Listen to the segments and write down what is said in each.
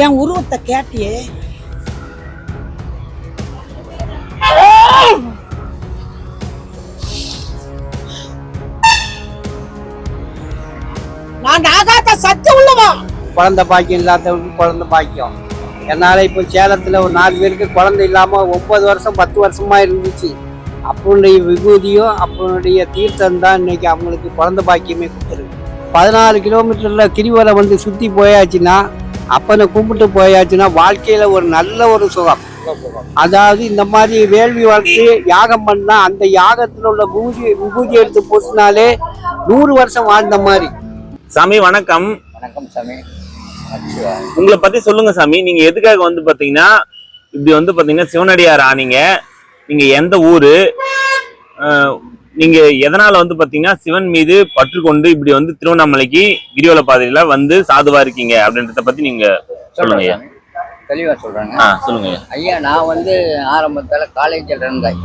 என் உருவத்தை கேட்டியே, நான் ஆகாத சத்து உள்ளவா. குழந்தை பாக்கியம் இல்லாதவங்களுக்கு குழந்தை பாக்கியம். என்னால் இப்போ சேலத்தில் ஒரு 4 பேருக்கு குழந்தை இல்லாமல் 9 வருஷம் 10 வருஷமா இருந்துச்சு. அப்பனுடைய விபூதியும் அப்பனுடைய தீர்த்தம் தான் இன்னைக்கு அவங்களுக்கு குழந்தை பாக்கியமே கொடுத்துருக்கு. 14 கிலோமீட்டரில் கிரிவலம் வந்து சுற்றி போயாச்சுன்னா, அப்பனை கும்பிட்டு போயாச்சுன்னா வாழ்க்கையில் ஒரு நல்ல ஒரு சுகம். அதாவது இந்த மாதிரி வேள்வி வளர்த்து யாகம் பண்ணா அந்த யாகத்தில் உள்ள விபூதி எடுத்து பூசினாலே 100 வருஷம் வாழ்ந்த மாதிரி. சாமி வணக்கம். வணக்கம் சாமி. உங்களை பத்தி சொல்லுங்க சாமி. நீங்க எதுக்காக வந்து பாத்தீங்கன்னா இப்படி வந்து பாத்தீங்கன்னா சிவனடியார் ஆனீங்க? நீங்க எந்த ஊரு? நீங்க எதனால வந்து பாத்தீங்கன்னா சிவன் மீது பற்று கொண்டு இப்படி வந்து திருவண்ணாமலைக்கு கிரிவல பாதையில வந்து சாதுவா இருக்கீங்க அப்படின்றத பத்தி நீங்க சொல்லுங்க ஐயா. தெளிவா சொல்றாங்க. சொல்லுங்க ஐயா. நான் வந்து ஆரம்பத்துல காலேஜில் இருந்தேன்,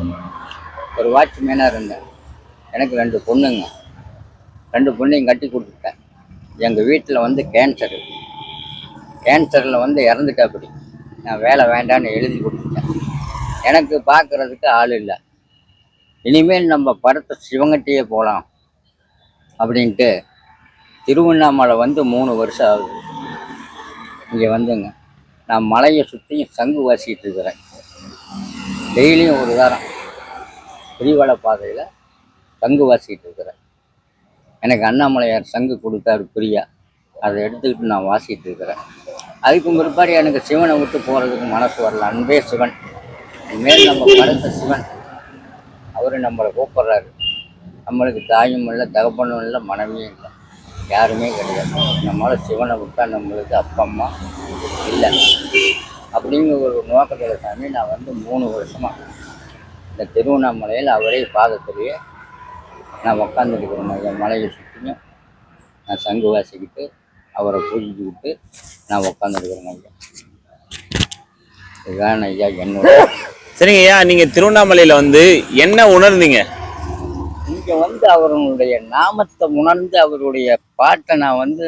ஒரு வாட்ச்மேனா இருந்தேன். எனக்கு 2 பொண்ணுங்க, 2 பொண்ணையும் கட்டி கொடுத்துட்டேன். எங்கள் வீட்டில் வந்து கேன்சரில் வந்து இறந்துட்டா. அப்படி நான் வேலை வேண்டான்னு எழுதி கொடுத்துட்டேன். எனக்கு பார்க்குறதுக்கு ஆள் இல்லை. இனிமேல் நம்ம படத்தை சிவங்கட்டியே போகலாம் அப்படின்ட்டு திருவண்ணாமலை வந்து 3 வருஷம் ஆகுது. இங்கே வந்துங்க நான் மலையை சுற்றியும் சங்கு வாசிக்கிட்டு இருக்கிறேன். டெய்லியும் ஒரு வாரம் கிரிவல பாதையில் சங்கு வாசிக்கிட்டு இருக்கிறேன். எனக்கு அண்ணாமலையார் சங்கு கொடுத்தாரு பிரியா, அதை எடுத்துக்கிட்டு நான் வாசிக்கிட்டு இருக்கிறேன். அதுக்கு பிற்பாடு எனக்கு சிவனை விட்டு போகிறதுக்கு மனசு வரல. அன்பே சிவன், இனிமேல் நம்ம படுத்த சிவன் அவர் நம்மளை கூப்பிட்றாரு. நம்மளுக்கு தாயும் இல்லை, தகப்பனும் இல்லை, மனைவியும் இல்லை, யாருமே கிடையாது. நம்மளால் சிவனை விட்டால் நம்மளுக்கு அப்பா அம்மா இல்லை அப்படிங்கிற ஒரு நோக்கத்தில் சாமி நான் வந்து 3 வருஷமாக இந்த திருவண்ணாமலையில் அவரே பாதத்திலேயே நான் உக்காந்துருக்கிறேன். ஐயா மலையை சுற்றியும் நான் சங்கு வாசிக்கிட்டு அவரை பூஜிச்சுக்கிட்டு நான் உக்காந்துருக்கிறேன் ஐயா. இதுதான் ஐயா என்னோட. சரிங்க ஐயா. நீங்க திருவண்ணாமலையில வந்து என்ன உணர்ந்தீங்க? இங்க வந்து அவருடைய நாமத்தை உணர்ந்து அவருடைய பாட்டை நான் வந்து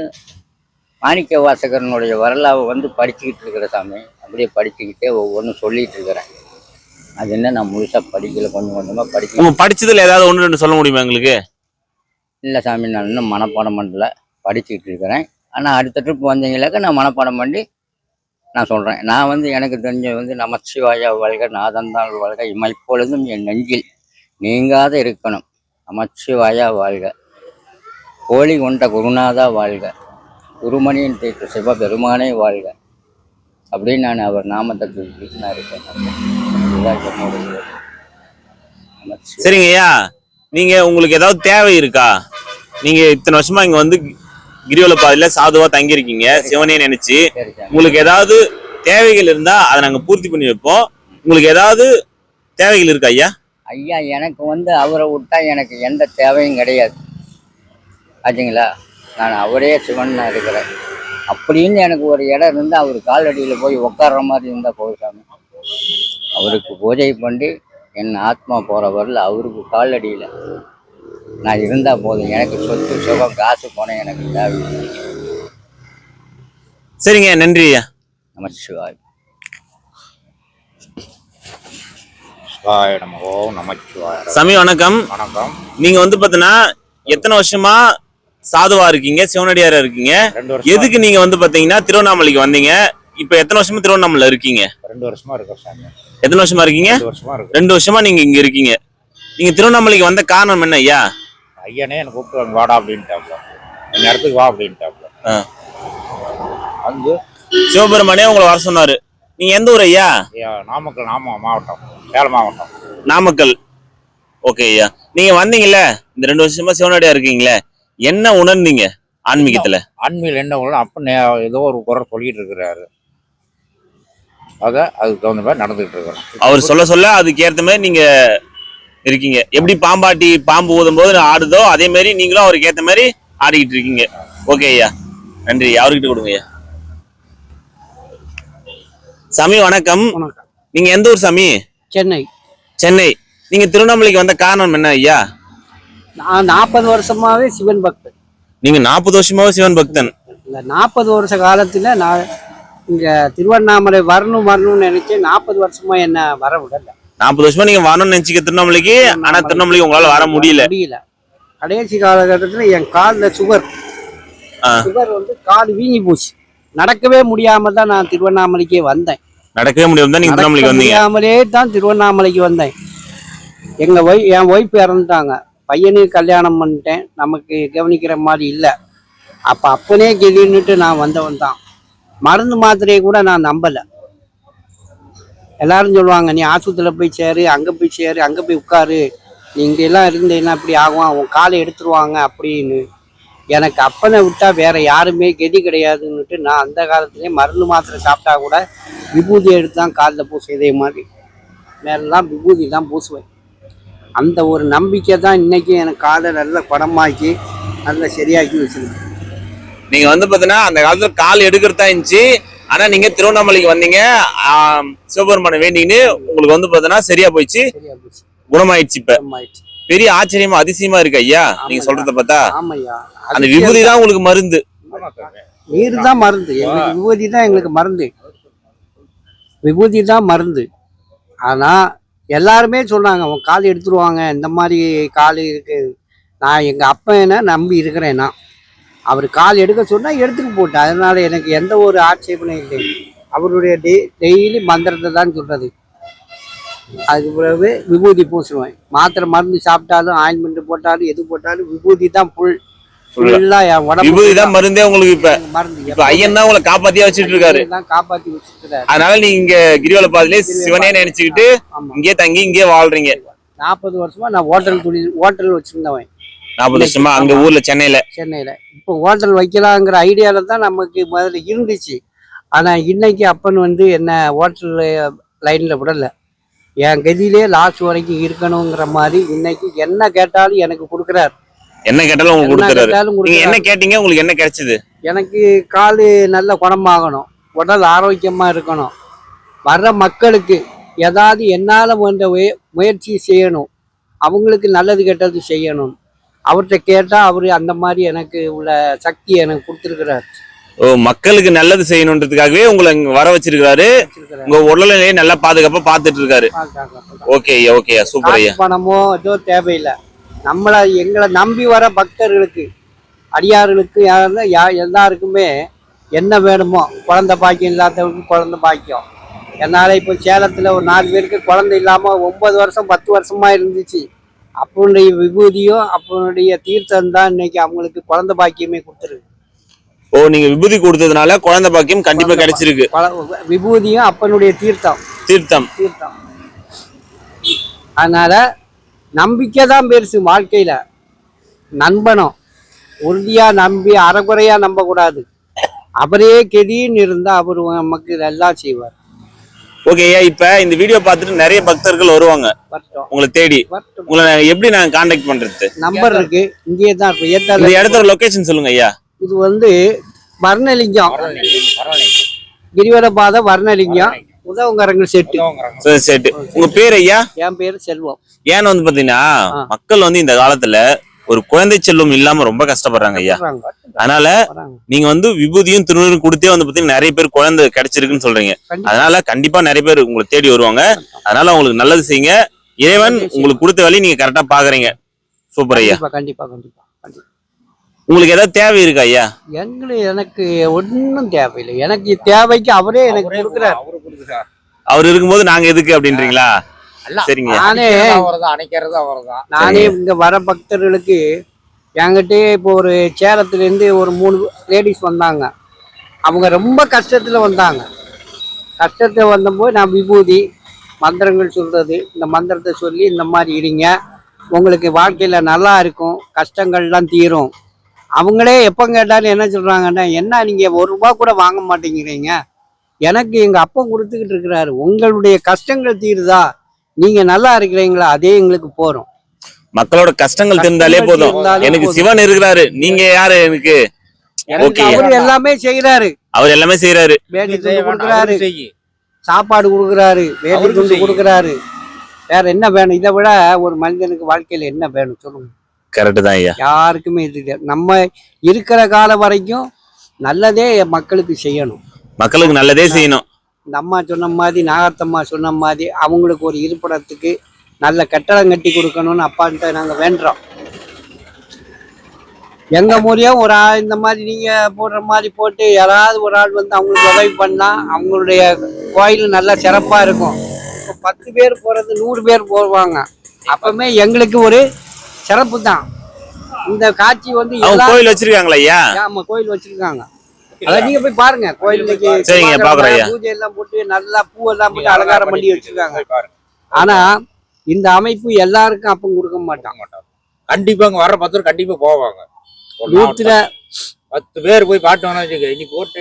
மாணிக்க வாசகரனுடைய வரலாவை வந்து படிச்சுக்கிட்டு இருக்கிற சாமி. அப்படியே படிச்சுக்கிட்டே ஒவ்வொன்றும் சொல்லிட்டு இருக்கிறேன். அது என்ன நான் முழுசா படிக்கல, கொஞ்சம் கொஞ்சமாக படிக்க. படிச்சதுல ஏதாவது 1-2 சொல்ல முடியுமா எங்களுக்கு? இல்லை சாமி, நான் இன்னும் மனப்பாடம் பண்ணல, படிச்சுக்கிட்டு இருக்கிறேன். ஆனால் அடுத்த ட்ரிப் வந்தீங்களாக்க நான் மனப்பாடம் பண்ணி நான் சொல்கிறேன். நான் வந்து எனக்கு தெரிஞ்ச வந்து நமச்சிவாயா வாழ்க, நாதந்தாள் வாழ்க, இமைப்பொழுதும் என் நெஞ்சில் நீங்காத இருக்கணும், நமச்சிவாயா வாழ்க, கோழி கொண்ட குருநாதா வாழ்க, குருமணியின் தீர்த்த சிவபெருமானே வாழ்க அப்படின்னு நான் அவர் நாமத்தை சொல்லிட்டு நான் இருக்கேன். சரிங்க ஐயா. நீங்க உங்களுக்கு ஏதாவது தேவை இருக்கா? நீங்க இத்தனை வருஷமா இங்க வந்து கிரிவல பாதையில சாதுவா தங்கியிருக்கீங்க சிவனே நினைச்சு. உங்களுக்கு ஏதாவது தேவைகள் இருந்தா அதை நாங்க பூர்த்தி பண்ணி வைப்போம். உங்களுக்கு ஏதாவது தேவைகள் இருக்கா ஐயா? ஐயா எனக்கு வந்து அவரை விட்டா எனக்கு எந்த தேவையும் கிடையாது ஆச்சுங்களா. நான் அவரே சிவன் இருக்கிறேன் அப்படின்னு எனக்கு ஒரு இடம் இருந்தால் அவர் காலடியில் போய் உட்கார்ற மாதிரி இருந்தால் போதும். அவருக்கு பூஜை பண்ணி என் ஆத்மா போகிற வரல அவருக்கு காலடியில் நான் இருந்தால் போதும். எனக்கு சொத்து சுகம் காசு போனேன் எனக்கு தேவையில்லை. சரிங்க, நன்றி ஐயா. நமச்சிவாய். சாமி வணக்கம். வணக்கம். நீங்க வந்து பாத்தீங்கன்னா எத்தனை வருஷமா சாதுவா இருக்கீங்க, சிவனடியாரா இருக்கீங்க? எதுக்கு நீங்க வந்து பாத்தீங்கன்னா திருவண்ணாமலைக்கு வந்தீங்க? இப்ப எத்தனை வருஷமா திருவண்ணாமலை இருக்கீங்க? 2 வருஷமா இருக்கோம் சாமி. எத்தனை வருஷமா இருக்கீங்க? 2 வருஷமா நீங்க இங்க இருக்கீங்க. நீங்க திருவண்ணாமலைக்கு வந்த காரணம் என்ன ஐயா? ஐயனே எனக்கு கூப்பிட்டு வாடா அப்படின்ட்டாப்ல, இந்த இடத்துக்கு வா அப்படின்ட்டாப்ல. வந்து சிவபெருமானே உங்களை வர சொன்னாரு. நீங்க எந்த ஊர் ஐயா? நாமக்கல் மாவட்டம், சேலம் மாவட்டம். நாமக்கல். ஓகே ஐயா. நீங்க வந்தீங்கல்ல, இந்த 2 வருஷமா சிவனடியா இருக்கீங்களே, என்ன உணர்ந்தீங்க ஆன்மீகத்துல? ஆன்மீகம் என்ன உணர்வு? அப்ப ஏதோ ஒரு குரல் சொல்லிட்டு இருக்கிறாரு, அதுக்கு தகுந்த மாதிரி நடந்துட்டு இருக்கிறோம். அவர் சொல்ல சொல்ல அதுக்கு ஏற்ற மாதிரி நீங்க இருக்கீங்க. எப்படி பாம்பாட்டி பாம்பு ஊதும் போது ஆடுதோ அதே மாதிரி நீங்களும் அவருக்கு ஏற்ற மாதிரி ஆடிக்கிட்டு இருக்கீங்க. ஓகே ஐயா, நன்றி. அவர்கிட்ட கொடுங்க ஐயா. சாமி வணக்கம். நீங்க எந்த ஊர் சாமி? சென்னை. சென்னை. நீங்க திருவண்ணாமலைக்கு வந்த காரணம் என்ன ஐயா? நான் 40 வருஷமாவே சிவன் பக்தன். நீங்க 40 வருஷமாவே சிவன் பக்தன். இந்த 40 வருஷ காலத்துல நான் இங்க திருவண்ணாமலை வரணும்னு நினைச்சேன். 40 வருஷமா என்ன வர விடல. 40 வருஷமா நீங்க வரணும்னு நினைச்சீங்க திருவண்ணாமலைக்கு. ஆனா திருவண்ணாமலைக்கு உங்களால வர முடியல. கடைசி காலகட்டத்துல என் காலில் சுகர் வந்து கால் வீங்கி போச்சு. நடக்கவே முடியாம தான் நான் திருவண்ணாமலைக்கே வந்தேன். நடக்கவே முடியாம தான் நீங்க திருவண்ணாமலைக்கு வந்தீங்க. முடியாமலே தான் திருவண்ணாமலைக்கு வந்தேன். என் ஒய்ஃப் இறந்துட்டாங்க. பையனுக்கு கல்யாணம் பண்ணிட்டேன். நமக்கு கவனிக்கிற மாதிரி இல்லை. அப்பனே கெதின்னுட்டு நான் வந்தவன் தான். மருந்து மாத்திரையை கூட நான் நம்பலை. எல்லாரும் சொல்லுவாங்க, நீ ஆஸ்பத்திரியில் போய் சேரு, அங்கே போய் சேரு, அங்கே போய் உட்காரு, நீ இங்கெல்லாம் இருந்தேன்னா இப்படி ஆகும், அவன் காலை எடுத்துருவாங்க அப்படின்னு. எனக்கு அப்பனை விட்டா வேற யாருமே கெதி கிடையாதுன்னுட்டு நான் அந்த காலத்துலேயே மருந்து மாத்திரை சாப்பிட்டா கூட விபூதி எடுத்து தான் காலில் பூச, இதே மாதிரி வேறெல்லாம் விபூதி தான் பூசுவேன். அந்த ஒரு நம்பிக்கை தான் இன்னைக்கு எனக்கு காலை நல்ல படமாக்கி நல்லா சரியாக்கி வச்சிருக்கு. நீங்க வந்து பாத்தீங்கன்னா அந்த காலத்துல கால் எடுக்கிறதா இருந்துச்சு. ஆனா நீங்க திருவண்ணாமலைக்கு வந்தீங்க, சிவபெருமானை வேண்டிங்கன்னு உங்களுக்கு வந்து பாத்தீங்கன்னா சரியா போயிடுச்சு, குணமாயிடுச்சு. இப்ப பெரிய ஆச்சரியமா அதிசயமா இருக்கு ஐயா நீங்க சொல்றத பார்த்தா. அந்த விபூதி தான் உங்களுக்கு மருந்து. நீர் தான் மருந்து, எங்களுக்கு விபூதி தான் எங்களுக்கு மருந்து, விபூதி தான் மருந்து. ஆனா எல்லாருமே சொன்னாங்க, அவன் கால் எடுத்துருவாங்க, இந்த மாதிரி கால் இருக்கு. நான் எங்க அப்பனை நம்பி இருக்கிறேன்னா அவர் கால் எடுக்க சொன்னா எடுத்துட்டு போட்டேன். அதனால எனக்கு எந்த ஒரு ஆட்சேபனையும் இல்லை. அவருடைய டெய்லி மந்திரத்தை தான் சொல்றது. அதுக்கு பிறகு விபூதி பூசுவேன். மாத்திரை மருந்து சாப்பிட்டாலும் ஆயின்மெண்ட் போட்டாலும் எது போட்டாலும் விபூதி தான் ஃபுல்லா என் உடம்பு விபூதி தான் மருந்தே உங்களுக்கு. இப்ப மருந்து இப்ப ஐயன் தான் உங்களை காப்பாத்தியா வச்சுட்டு இருக்காரு. காப்பாத்தி வச்சுருக்காரு. அதனால நீங்க இங்க கிரிவல பாதையிலே சிவனே நினைச்சுக்கிட்டு இங்கே தங்கி இங்கே வாழ்றீங்க. 40 வருஷமா நான் ஹோட்டல் வச்சிருந்தவன். 40 வருஷமா அங்க ஊர்ல சென்னையில. இப்போ ஹோட்டல் வைக்கலாங்கிற ஐடியால தான் நமக்கு முதல்ல இருந்துச்சு. ஆனா இன்னைக்கு அப்பன் வந்து என்ன ஹோட்டல் லைன்ல விடல. என் கதியிலே லாஸ்ட் வரைக்கும் இருக்கணுங்கிற மாதிரி இன்னைக்கு என்ன கேட்டாலும் எனக்கு கொடுக்குறாரு. என்ன கேட்டாலும் உங்களுக்கு கொடுக்குறாரு. நீங்க என்ன கேட்டீங்க, உங்களுக்கு என்ன கிடைச்சது? எனக்கு காலு நல்ல குணமாகணும், உடல் ஆரோக்கியமா இருக்கணும், வர்ற மக்களுக்கு ஏதாவது என்னால வேண்ட முயற்சி செய்யணும், அவங்களுக்கு நல்லது கெட்டது செய்யணும். அவர்கிட்ட கேட்டா அவரு அந்த மாதிரி எனக்கு உள்ள சக்தி எனக்கு கொடுத்துருக்கிறார். ஓ, மக்களுக்கு நல்லது செய்யணுன்றதுக்காகவே உங்களை இங்க வர வச்சிருக்காரு. உங்க உடல்நிலையை நல்லா பாதுகாப்பா பாத்துட்டு இருக்காரு. ஓகே ஓகே, சூப்பர் ஐயா. பணமோ ஏதோ தேவையில்லை. எங்களை நம்பி வர பக்தர்களுக்கு, அடியார்களுக்கு, எல்லாருக்குமே என்ன வேணுமோ, குழந்தை பாக்கியம் இல்லாதவங்களுக்கு குழந்தை பாக்கியம். என்னால் இப்போ சேலத்தில் ஒரு 4 பேருக்கு குழந்தை இல்லாமல் 9 வருஷம் 10 வருஷமா இருந்துச்சு. அப்பனுடைய விபூதியும் அப்பனுடைய தீர்த்தம் தான் இன்னைக்கு அவங்களுக்கு குழந்தை பாக்கியமே கொடுத்துருக்கு. ஓ, நீங்க விபூதி கொடுத்ததுனால குழந்தை பாக்கியம் கண்டிப்பா கிடைச்சிருக்கு. விபூதியும் அப்பனுடைய தீர்த்தம். அதனால நம்பிக்கை தான் பெருசு வாழ்க்கையில. நண்பனும் உறுதியா நம்பி அறகுறையா நம்ப கூடாது. அவரே கெதின்னு இருந்தா அவரு நமக்கு எல்லாம் செய்வார். ஓகே ஐயா, இப்ப இந்த வீடியோ பார்த்துட்டு நிறைய பக்தர்கள் வருவாங்க உங்களை தேடி. உங்களை எப்படி நான் கான்டாக்ட் பண்றது? நம்பர் இருக்கு, இங்கே தான் இருக்கு. இந்த இடத்தோட லொகேஷன் சொல்லுங்க ஐயா. இது வந்து வர்ணலிங்கம், கிரிவல பாதை வர்ணலிங்கம், உதவங்கரங்கள் செட்டு. உங்க பேர் ஐயா? என் பேரு செல்வம். ஏன்னு வந்து பாத்தீங்கன்னா மக்கள் வந்து இந்த காலத்துல ஒரு குழந்தை செல்வம் இல்லாம ரொம்ப கஷ்டப்படுறாங்க ஐயா. அதனால நீங்க வந்து விபூதியும் திருநூறும் கொடுத்தே வந்து பாத்தீங்கன்னா நிறைய பேர் குழந்தை கிடைச்சிருக்குன்னு சொல்றீங்க. அதனால கண்டிப்பா நிறைய பேர் உங்களை தேடி வருவாங்க. அதனால உங்களுக்கு நல்லது செய்யுங்க. இறைவன் உங்களுக்கு கொடுத்த வழி நீங்க கரெக்டா பாக்குறீங்க. சூப்பர் ஐயா. கண்டிப்பா. உங்களுக்கு ஏதாவது தேவை இருக்கா ஐயா? எனக்கு ஒன்னும் தேவையில்லை. எனக்கு தேவைக்கு அவரே எனக்கு கொடுக்குறாரு. அவர் இருக்கும்போது நாங்க எதுக்கு அப்படின்றீங்களா? சரிங்க. நானே இங்க வர பக்தர்களுக்கு என்கிட்டே இப்போ ஒரு சேலத்துல இருந்து ஒரு 3 லேடிஸ் வந்தாங்க. அவங்க ரொம்ப கஷ்டத்துல வந்தாங்க. கஷ்டத்துல வந்தபோது நான் விபூதி மந்திரங்கள் சொல்றது, இந்த மந்திரத்தை சொல்லி இந்த மாதிரி இருங்க, உங்களுக்கு வாழ்க்கையில நல்லா இருக்கும், கஷ்டங்கள்லாம் தீரும். அவங்களே எப்போ கேட்டாலும் என்ன சொல்றாங்கன்னா, என்ன நீங்க 1 ரூபா கூட வாங்க மாட்டேங்கிறீங்க, எனக்கு எங்க அப்பா கொடுத்துக்கிட்டு இருக்கிறாரு, உங்களுடைய கஷ்டங்கள் தீருதா, நீங்க நல்லா இருக்கிறீங்களா, அதே எங்களுக்கு போறோம். மக்களோட கஷ்டங்கள் தீர்ந்தாலே போதும். எனக்கு சிவன் இருக்கிறாரு, நீங்க யாரு எனக்கு? அவரு எல்லாமே செய்யறாரு. அவர் எல்லாமே செய்யறாரு. வேட்டி துண்டு கொடுக்குறாரு, சாப்பாடு கொடுக்குறாரு, வேட்டி துண்டு கொடுக்குறாரு. வேற என்ன வேணும்? இதை விட ஒரு மனிதனுக்கு வாழ்க்கையில என்ன வேணும் சொல்லுங்க? கரெக்ட் தான் ஐயா. யாருக்குமே இது இல்லை. நம்ம இருக்கிற காலம் வரைக்கும் நல்லதே மக்களுக்கு செய்யணும். மக்களுக்கு நல்லதே செய்யணும். இந்த அம்மா சொன்ன மாதிரி, நாகத்தம்மா சொன்ன மாதிரி அவங்களுக்கு ஒரு இருப்பிடத்துக்கு நல்ல கட்டடம் கட்டி கொடுக்கணும்னு அப்பான்ட்ட நாங்கள் வேண்டுறோம். எங்க முறையும் ஒரு ஆள் இந்த மாதிரி நீங்க போடுற மாதிரி போட்டு யாராவது ஒரு ஆள் வந்து அவங்களுக்கு உதவி பண்ணா அவங்களுடைய கோயில் நல்லா சிறப்பா இருக்கும். இப்போ 10 பேர் போறது 100 பேர் போவாங்க. அப்பவுமே எங்களுக்கு ஒரு சிறப்பு தான். இந்த காட்சி வந்து கோயில் வச்சிருக்காங்களா ஐயா? ஆமா, கோயில் வச்சிருக்காங்க. அத நீங்க போய் பாருங்க. கோயிலுக்கு பூஜை எல்லாம் போட்டு நல்லா பூவெல்லாம் போட்டு அலங்காரம் பண்ணி வச்சிருக்காங்க. ஆனா இந்த அமைப்பு எல்லாருக்கும் அப்பம் கொடுக்க மாட்டாங்க. கண்டிப்பா அங்க வர 10 பேர் கண்டிப்பா போவாங்க. 10 பேர் போய் பாட்டோம்னா இன்னைக்கு போட்டு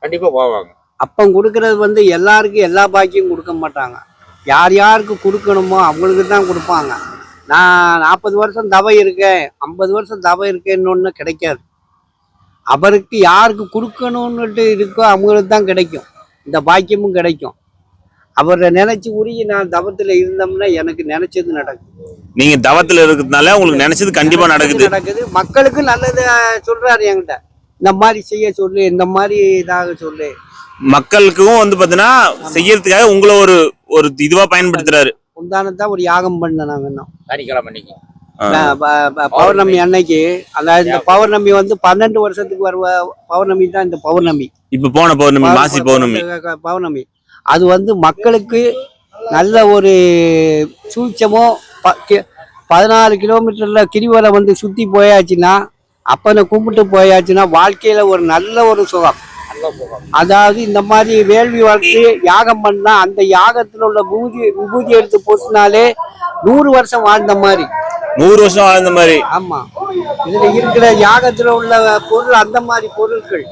கண்டிப்பா போவாங்க. அப்பம் கொடுக்கறது வந்து எல்லாருக்கும் எல்லா பாக்கியும் கொடுக்க மாட்டாங்க. யார் யாருக்கு கொடுக்கணுமோ அவங்களுக்கு தான் கொடுப்பாங்க. நான் 40 வருஷம் தவம் இருக்கேன், 50 வருஷம் தவம் இருக்கேன்னு ஒன்று கிடைக்காது. அவருக்கு யாருக்கு கொடுக்கணும்னுட்டு இருக்கோ அவங்களுக்கு தான் கிடைக்கும். இந்த பாக்கியமும் கிடைக்கும். அவரை நினைச்சு உருகி நான் தவத்துல இருந்தோம்னா எனக்கு நினைச்சது நடக்கும். நீங்க தவத்துல இருக்கிறதுனால உங்களுக்கு நினைச்சது கண்டிப்பா நடக்குது. மக்களுக்கு நல்லது சொல்றாரு என்கிட்ட. இந்த மாதிரி செய்ய சொல்லு, இந்த மாதிரி இதாக சொல்லு. மக்களுக்கும் வந்து பாத்தீங்கன்னா செய்யறதுக்காக உங்களை ஒரு இதுவா பயன்படுத்துறாரு. உண்டானதான் ஒரு யாகம் பண்ண நாங்க இன்னும் சனிக்கிழமை அன்னைக்கு பௌர்ணமி அன்னைக்கு. அதாவது இந்த பௌர்ணமி வந்து 12 வருஷத்துக்கு வருவ பௌர்ணமி தான் இந்த பௌர்ணமி. இப்ப போன பௌர்ணமி மாசி பௌர்ணமி அது வந்து மக்களுக்கு நல்ல ஒரு சூட்சமோ 14 கிலோமீட்டர்ல கிரிவலம் வந்து சுத்தி போயாச்சுன்னா, அப்பனை கும்பிட்டு போயாச்சுன்னா வாழ்க்கையில ஒரு நல்ல ஒரு சுகம். அதாவது இந்த மாதிரி வேள்வி வளர்த்து யாகம் பண்ணா அந்த யாகத்துல உள்ள விபூதி எடுத்து போட்டுனாலே 100 வருஷம் வாழ்ந்த மாதிரி. 100 வருஷம் வாழ்ந்த மாதிரி. ஆமா, இதுல இருக்கிற யாகத்துல உள்ள பொருள் அந்த மாதிரி பொருட்கள்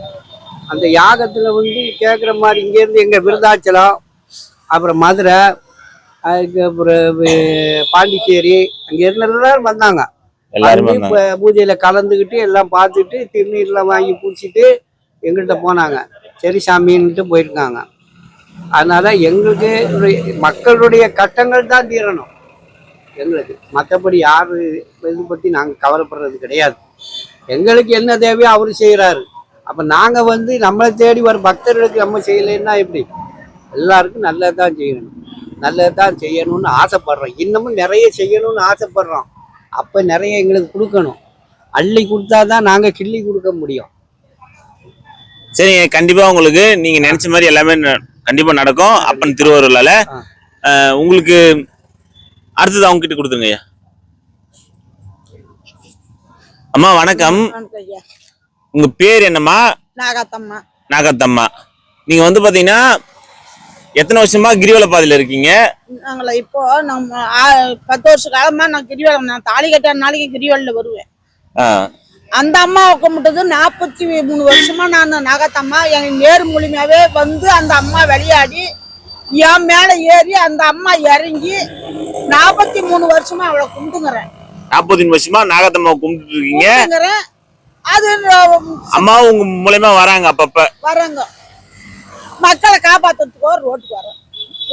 அந்த யாகத்துல வந்து கேட்குற மாதிரி. இங்க இருந்து எங்க விருதாச்சலம், அப்புறம் மதுரை, அதுக்கு அப்புறம் பாண்டிச்சேரி, அங்க இருந்து எல்லாரும் வந்தாங்க. பூஜையில கலந்துக்கிட்டு எல்லாம் பார்த்துட்டு திருநீர்லாம் வாங்கி பூச்சிட்டு எங்கள்கிட்ட போனாங்க. சரி சாமின்ட்டு போயிருக்காங்க. அதனால எங்களுக்கு மக்களுடைய கட்டங்கள் தான் தீரணும் எங்களுக்கு. மற்றபடி யாரு இது பத்தி நாங்க கவலைப்படுறது கிடையாது. எங்களுக்கு என்ன தேவையோ அவரு செய்யறாரு. அப்ப நாங்க வந்து நம்மளை தேடி வர பக்தர்களுக்கு நம்ம செய்யலைன்னா எப்படி? எல்லாருக்கும் நல்லதான் செய்யணும், நல்லதான் செய்யணும்னு ஆசைப்படுறோம். இன்னமும் நிறைய செய்யணும்னு ஆசைப்படுறோம். அப்ப நிறைய எங்களுக்கு கொடுக்கணும். அள்ளி கொடுத்தாதான் நாங்க கிள்ளி கொடுக்க முடியும். சரி, கண்டிப்பா உங்களுக்கு நீங்க நினைச்ச மாதிரி எல்லாமே கண்டிப்பா நடக்கும். அப்பன் திருவருளால. உங்களுக்கு அடுத்தது அவங்க கிட்ட கொடுத்துருங்க ஐயா. அம்மா வணக்கம். உங்க பேர் என்னம்மா? நாகத்தம்மா. நாகத்தம்மா, நீங்க வந்து பாத்தீங்கன்னா எத்தனை வருஷமா கிரிவல பாதையில இருக்கீங்க? நாங்கள இப்போ நம்ம 10 வருஷ காலமா நான் கிரிவலம், நான் தாலி கட்ட நாளைக்கு கிரிவலில் வருவேன். அந்த அம்மாவை கும்பிட்டது 43 வருஷமா நான் நாகத்தம்மா. என் நேர் மூலியமாவே வந்து அந்த அம்மா விளையாடி என் மேல ஏறி அந்த அம்மா இறங்கி 43 வருஷமா அவளை கும்பிட்டுங்கிறேன். 43 வருஷமா நாகத்தம்மா கும்பிட்டு இருக்கீங்க. அது அம்மா உங்க மூலமா வராங்க, அப்பப்ப வராங்க. மக்களை காப்பாத்துறதுக்கோ ரோட்டுக்கு வரோம்.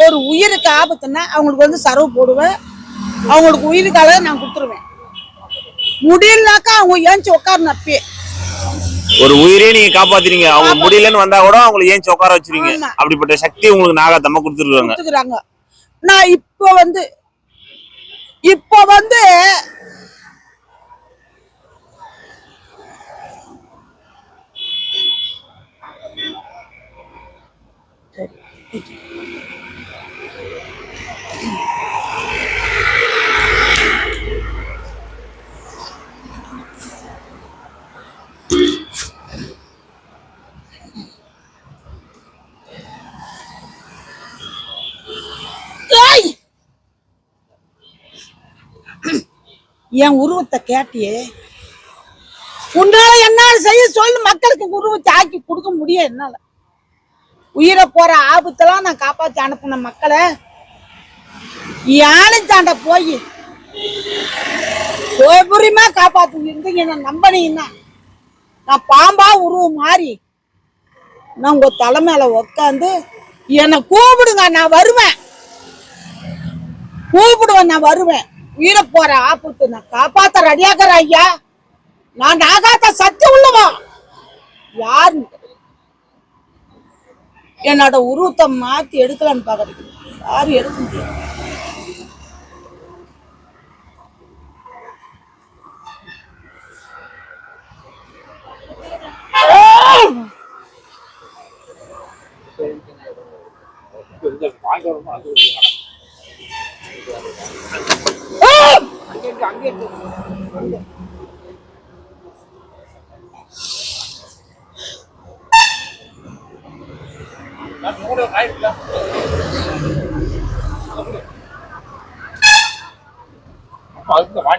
ஒரு உயிருக்கு ஆபத்துன்னா அவங்களுக்கு வந்து சரவு போடுவேன். அவங்களுக்கு உயிருக்காக நான் கொடுத்துருவேன். முடியலனாக்கா அவங்க ஏஞ்சி உட்காரணும். அப்பயே ஒரு உயிரே நீங்க காப்பாத்துறீங்க. அவங்க முடியலன்னு வந்தா கூட அவங்களை ஏஞ்சி உட்கார வச்சிருக்கீங்க. அப்படிப்பட்ட சக்தி உங்களுக்கு நாகத்தம்மா கொடுத்துருக்காங்க. நான் இப்போ வந்து என் உருவத்தை கேட்டியே, உன்னால என்ன செய்ய சொல்லு. மக்களுக்கு உருவத்தை ஆக்கி கொடுக்க முடியும் என்னால. உயிரை போற ஆபத்தெல்லாம் நான் காப்பாத்தி அனுப்பின மக்களை யானை தாண்ட போய் சுயபுரியமா காப்பாத்து இருந்தீங்க. நான் நம்பினீங்கன்னா நான் பாம்பா உருவம் மாறி நான் உங்க தலைமையில உட்காந்து என்னை கூப்பிடுங்க, நான் வருவேன். கூப்பிடுவேன், நான் வருவேன். உயிரை போற ஆபத்து நான் காப்பாத்த ரெடியாக்குற ஐயா. நான் நாகாத்த சத்து உள்ளவா யாரு என்னோட உருவத்தை மாத்தி எடுக்கலான்னு பாக்குறீங்க. யாரும் எடுக்க முடியாது. வாங்கிட்டு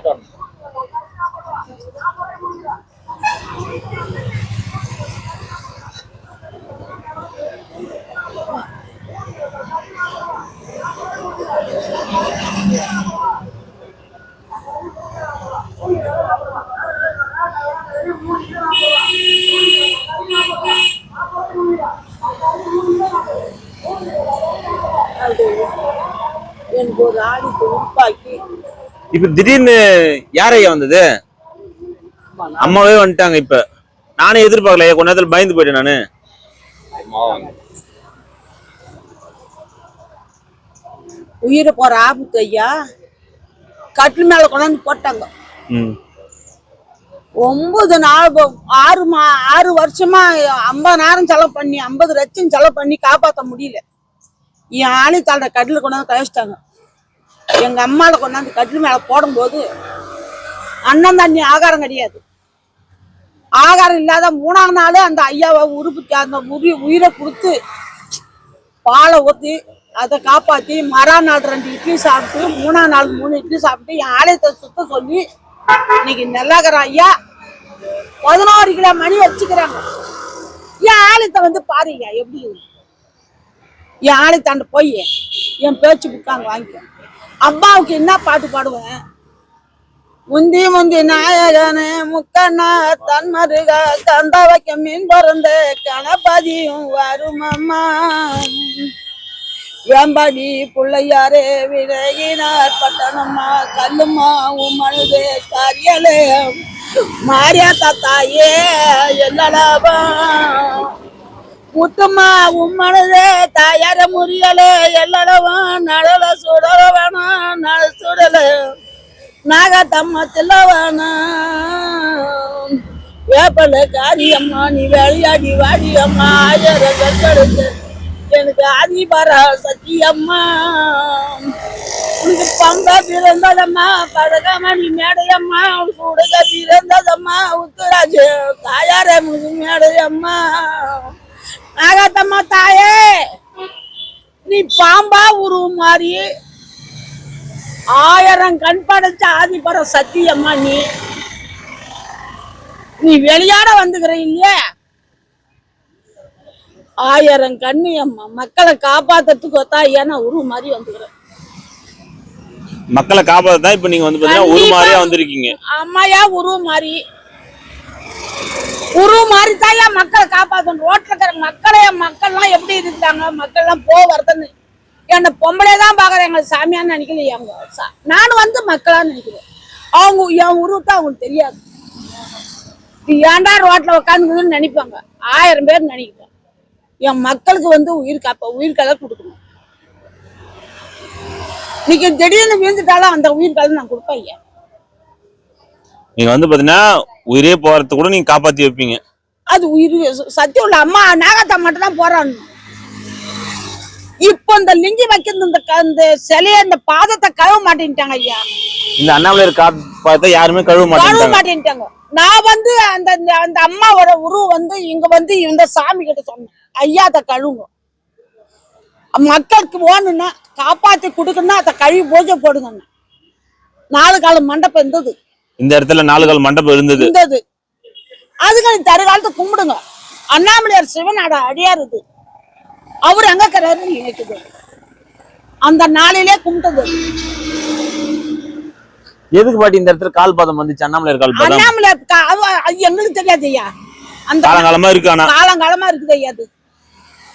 வரணும். எனக்கு ஒரு ஆடி உருப்பாக்கி இப்ப திடீர்னு யாரையா வந்தது? அம்மாவே வந்துட்டாங்க. இப்ப நானே எதிர்பார்க்கல, கொஞ்ச நேரத்துல பயந்து போயிட்டேன் நானு. உயிரை போற ஆபத்து ஐயா. கட்டில் மேல கொண்டாந்து போட்டாங்க. 9 நாள் 6 வருஷமா 50,000 செலவு பண்ணி 50 லட்சம் செலவு பண்ணி காப்பாற்ற முடியல. என் ஆளி தாண்ட கட்டில கொண்டாந்து கழிச்சிட்டாங்க. எங்க அம்மாவை கொண்டாந்து கட்டில் மேல போடும்போது அண்ணன் தண்ணி ஆகாரம் கிடையாது. ஆகாரம் இல்லாத 3ஆம் நாள் அந்த ஐயாவை அந்த உயிரை கொடுத்து பாலை ஊற்றி அதை காப்பாற்றி மறுநாள் 2 இட்லி சாப்பிட்டு 3ஆம் நாள் 3 இட்லி சாப்பிட்டு என் ஆலயத்தை சுத்த சொல்லி இன்னைக்கு நல்லாகிற ஐயா 11 கிலோ மணி வச்சுக்கிறாங்க. என் ஆலயத்தை வந்து பாருங்க எப்படி. என் ஆலயத்தாண்ட போய் என் பேச்சு புக்காங்க வாங்கிக்க. அம்மாவுக்கு என்ன பாட்டு பாடுவேன்? முந்தி முந்தி நாயகனே முக்கண்ணா தன்மருக கந்த வைக்க மீன் பிறந்த கணபதியும் வருமம்மா வேம்பாடி பிள்ளையாரே விலகினார் பட்டணம்மா கல்லுமா உமனுதே கரியலே மாரியா தாத்தாயே எல்லடவா முத்துமா உம்மனதே தாயார முறியலே எல்லடவா நடல சுடல வேணாம் நட சுடல நாகத்தம்மா தில்லவானா வேப்பல காரியம்மா நீ விளையாடி வாடியம்மா 1000 கட்டெடுத்து எனக்கு ஆதிபர சத்தியம்மா உனக்கு பம்ப பிறந்ததம்மா படகமணி மேடையம்மா உடுக பிறந்ததம்மா உத்துராஜு தாயாரே முது மேடையம்மா நாகத்தம்மா தாயே நீ பாம்பா உருவு மாதிரி 1000 கண் படைச்ச ஆதிபர சத்தியம்மா நீ வெளியாட வந்துக்கிற இல்லையா 1000 கண்ணு அம்மா மக்களை காப்பாத்துறதுக்கு ஒத்தா ஏன்னா உருவு மாதிரி வந்துக்கிறேன். மக்களை காப்பாத்தான் இப்ப நீங்க வந்து பாத்தீங்கன்னா ஒரு மாதிரியா வந்திருக்கீங்க. அம்மாயா உருவு மாதிரி தாயா மக்களை காப்பாத்தணும். ரோட்ல இருக்கிற மக்கள்லாம் எப்படி இருக்கிறாங்க? மக்கள்லாம் வருதுன்னு என்ன பொம்பளைதான் பாக்குறேன். எங்களுக்கு சாமியான்னு நினைக்கல. நானும் வந்து மக்களான்னு நினைக்கிறேன். அவங்க என் உருவத்தை அவங்களுக்கு தெரியாது. ஏன்டா ரோட்ல உட்காந்துக்குதுன்னு நினைப்பாங்க. 1000 பேர் நினைக்கிறேன். என் மக்களுக்கு வந்து உயிர் கதை கொடுக்கணும். இன்னைக்கு திடீர்னு வீழ்ந்துட்டாலும் அந்த உயிர் கதை நான் கொடுப்பேன். நீங்க வந்து பாத்தீங்கன்னா உயிரே போறது கூட நீங்க காப்பாத்தி வைப்பீங்க. அது உயிர் சத்தியம் உள்ள அம்மா நாகத்தா மட்டும் தான் போறான்னு. இப்போ இந்த லிங்கி வைக்கிறது இந்த சிலைய இந்த பாதத்தை கழுவ மாட்டேன்ட்டாங்க ஐயா. இந்த அண்ணாமலையார் காப்பாத்த யாருமே கழுவ மாட்டேன்ட்டாங்க. நான் வந்து அந்த அம்மாவோட உருவ வந்து இங்க வந்து இந்த சாமி கிட்ட சொன்னேன், ஐயா அதை கழுவுங்க. மக்களுக்கு ஓணுன்னா காப்பாத்தி கொடுக்கணும்னா அதை கழுவி பூஜை போடுங்க. 4 கால மண்டபம் இருந்தது. இந்த இடத்துல 4 கால மண்டபம் இருந்தது. அதுக்கு தருகாலத்தை கும்பிடுங்க. அண்ணாமலையார் சிவன் அடியாருது. அவர் எங்க இருக்கிறாரு நினைக்குது. அந்த நாளிலே கும்பிட்டது. எதுக்கு பாட்டி இந்த இடத்துல கால் பாதம் வந்துச்சு? அண்ணாமலையார் கால் பாதம். அண்ணாமலையார் எங்களுக்கு தெரியாது ஐயா. அந்த காலங்காலமா இருக்கு. காலங்காலமா இருக்குது ஐயா. அது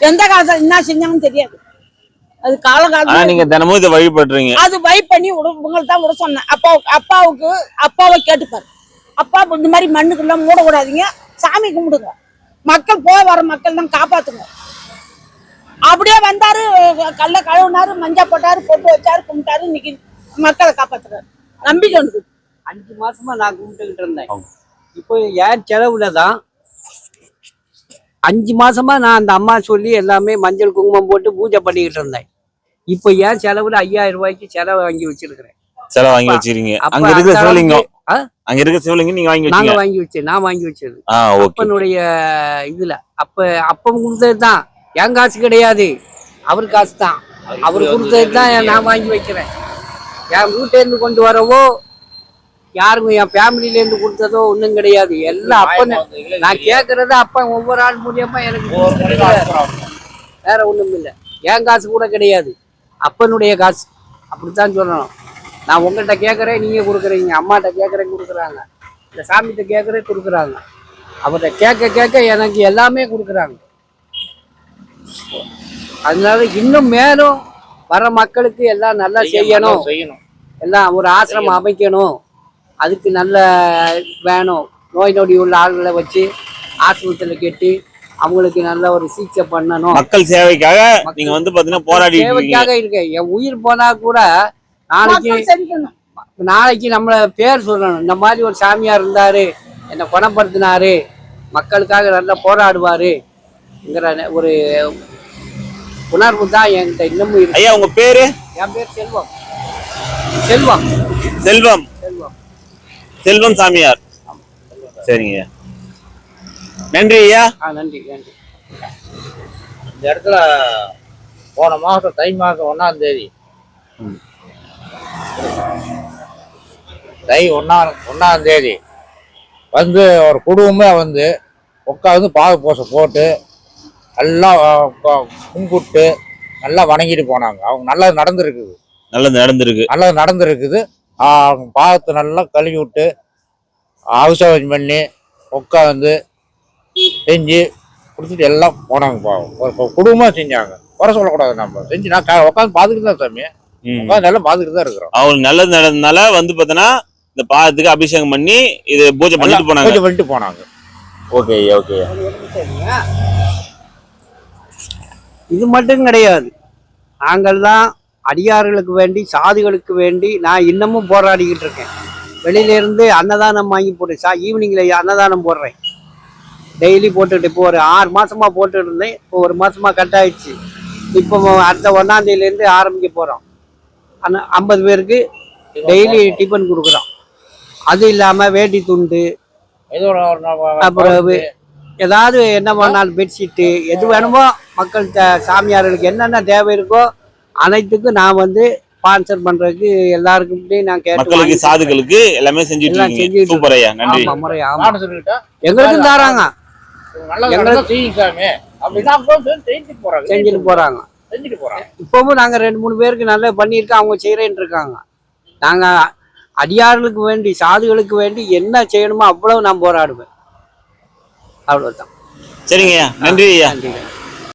எந்த காலத்துல என்ன செஞ்சாங்கன்னு தெரியாது. அது ஆனா காலகாலத்துல நீங்க தினமும் இதை வழிபடுறீங்க. அது வைப் பண்ணி இவங்கள்ட்ட தான் விட சொன்னேன். அப்பாவை கேட்டுப்பாரு. அப்பா இந்த மாதிரி மண்ணுக்கெல்லாம் மூடக்கூடாதீங்க, சாமி கும்பிடுங்க, மக்கள் போக வர மக்கள் தான் காப்பாத்துங்க. அப்படியே வந்தாரு, கல்ல கழுவுனாரு, மஞ்சள் போட்டாரு, பொட்டு வச்சாரு, கும்பிட்டாரு. இன்னைக்கு மக்களை காப்பாத்துறாரு. நம்பிக்கை உண்டு. 5 மாசமா நான் கும்பிட்டுக்கிட்டு இருந்தேன். இப்போ என் செலவுல தான் 5 மாசமா நான் அந்த அம்மா சொல்லி எல்லாமே மஞ்சள் குங்குமம் போட்டு பூஜை பண்ணிக்கிட்டு இருந்தேன். இப்போ என் செலவுல 5000 ரூபாய்க்கு செலவு வாங்கி வச்சிருக்கிறேன். செலவு வாங்கி வச்சிருக்கீங்க. அப்ப அங்க இருக்க அந்த சிவலிங்கம், ஆ? அங்க இருக்க சிவலிங்கம் நீங்க வாங்கி நாங்க வச்சீங்க. வாங்கி வச்சேன், நான் வாங்கி வச்சது ஓகே. அப்பனுடைய இதுல. அப்ப கொடுத்தது தான், என் காசு கிடையாது, அவர் காசு தான். அவர் கொடுத்தது தான் நான் வாங்கி வைக்கிறேன். என் வீட்டிலேருந்து கொண்டு வரவோ யாருக்கும் என் ஃபேமிலில இருந்து கொடுத்ததோ ஒன்றும் கிடையாது. எல்லாம் அப்பன்னு நான் கேட்கறது அப்பா ஒவ்வொரு ஆள் மூலியமா எனக்கு வேற ஒண்ணும் இல்லை. என் காசு கூட கிடையாது, அப்பனுடைய காசு. அப்படித்தான் சொல்லணும். நான் உங்கள்கிட்ட கேட்குறேன், நீங்க கொடுக்குறீங்க. அம்மாட்ட கேட்குறேன், கொடுக்குறாங்க. இந்த சாமிகிட்ட கேட்குறேன், கொடுக்குறாங்க. அவர்கிட்ட கேட்க கேட்க எனக்கு எல்லாமே கொடுக்குறாங்க. அதனால இன்னும் மேலும் வர மக்களுக்கு எல்லாம் நல்லா செய்யணும், எல்லாம் ஒரு ஆசிரமம் அமைக்கணும். அதுக்கு நல்ல வேணும். நோய் நொடி உள்ள ஆளுகளை வச்சு ஆஸ்பத்திரியில் கட்டி அவங்களுக்கு நல்ல ஒரு சிகிச்சை பண்ணணும். மக்கள் சேவைக்காக நீங்க வந்து பாத்தீங்கன்னா போராடி சேவைக்காக இருக்கேன். என் உயிர் போனா கூட மக்கள் செஞ்சுக்கணும். நாளைக்கு நம்மள பேர் சொல்லணும். இந்த மாதிரி ஒரு சாமியார் இருந்தாரு, என்னை குணப்படுத்தினாரு, மக்களுக்காக நல்லா போராடுவாருங்கிற ஒரு உணர்வு தான் என்கிட்ட இன்னமும் இருக்கு. ஐயா உங்க பேரு? என் பேர் செல்வம். செல்வம் செல்வம் செல்வம் செல்வம் சாமியார். சரிங்க, நன்றி ஐயா. நன்றி நன்றி. இந்த இடத்துல போன மாதம் தை மாதம் 1ஆம் தேதி, தை 1ஆம் தேதி வந்து ஒரு குடும்பமே வந்து உட்காந்து பாகு பூசை போட்டு நல்லா கும்பிட்டு நல்லா வணங்கிட்டு போனாங்க. அவங்க நல்லது நடந்திருக்குது. நல்லது நடந்திருக்குது. அவங்க பாகத்தை நல்லா கழுவி விட்டு அபிஷேகம் பண்ணி உட்காந்து செஞ்சு கொடுத்துட்டு எல்லாம் போனாங்க. ஒரு குடும்பமா செஞ்சாங்க. குறை சொல்லக்கூடாது. நம்ம செஞ்சு நான் உட்காந்து பார்த்துக்கிட்டு தான் சாமி, உட்காந்து நல்லா பார்த்துக்கிட்டு தான் இருக்கிறோம். அவங்க நல்லது நடந்ததுனால வந்து பார்த்தோன்னா இந்த பாதத்துக்கு அபிஷேகம் பண்ணி இது பூஜை பண்ணிட்டு போனாங்க. Okay okay. இது மட்டும் கிடையாது, நாங்கள் தான் அடியார்களுக்கு வேண்டி, சாதிகளுக்கு வேண்டி நான் இன்னமும் போராடிக்கிட்டு இருக்கேன். வெளியில இருந்து அன்னதானம் வாங்கி போட்டு ஈவினிங்ல அன்னதானம் போடுறேன். டெய்லி போட்டுட்டு இப்போ ஒரு 6 மாசமா போட்டுட்டு இருந்தேன். இப்போ 1 மாசமா கட் ஆயிடுச்சு. இப்போ அடுத்த 1ஆம் தேதியிலேருந்து ஆரம்பிக்க போறோம். 50 பேருக்கு டெய்லி டிஃபன் கொடுக்குறோம். அது இல்லாம வேட்டி துண்டு, அப்புறம் ஏதாவது என்ன பண்ணாலும் பெட்ஷீட்டு, எது வேணுமோ மக்கள் சாமியார்களுக்கு என்னென்ன தேவை இருக்கோ அனைத்துக்கும் நான் வந்து ஸ்பான்சர் பண்றதுக்கு எல்லாருக்கும் நான் மக்களுக்கு சாதுகளுக்கு எல்லாமே செஞ்சுட்டு சூப்பர் ஐயா. நன்றி. எங்களுக்கும் தராங்க, செஞ்சுட்டு போறாங்க. இப்பவும் நாங்க 2-3 பேருக்கு நல்லா பண்ணியிருக்கோம். அவங்க செய்யறேன்னு இருக்காங்க. நாங்க அடியார்களுக்கு வேண்டி, சாதுகளுக்கு வேண்டி என்ன செய்யணுமோ அவ்வளவு நான் போராடுவேன். அவ்வளவுதான். சரிங்க ஐயா, நன்றி ஐயா. நன்றி.